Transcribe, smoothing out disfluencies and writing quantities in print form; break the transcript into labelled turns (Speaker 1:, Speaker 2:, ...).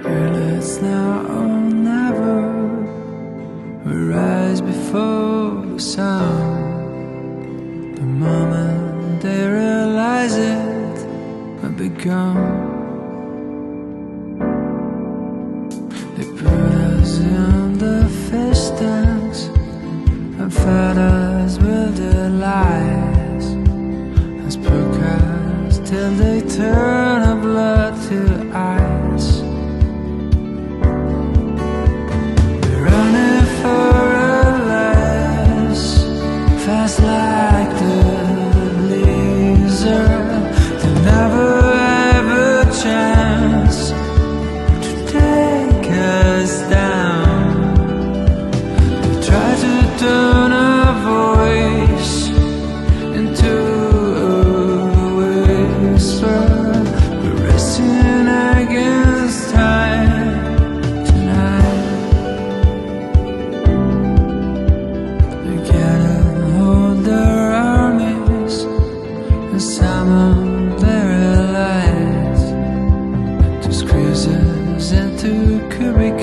Speaker 1: Girl, it's now or never. We rise before the sun. The moment they realize it, we'll be gone. They put us in the fish tanks and fed us with their lies, as procast till they turn our blood to ice. We're running for our lives, fast like the blizzard. They never have a chance to take us down. They try to turn our voice into a whisper. We're racing against time tonight. They gathered all their armies and summoned their allies to squeeze us into cubic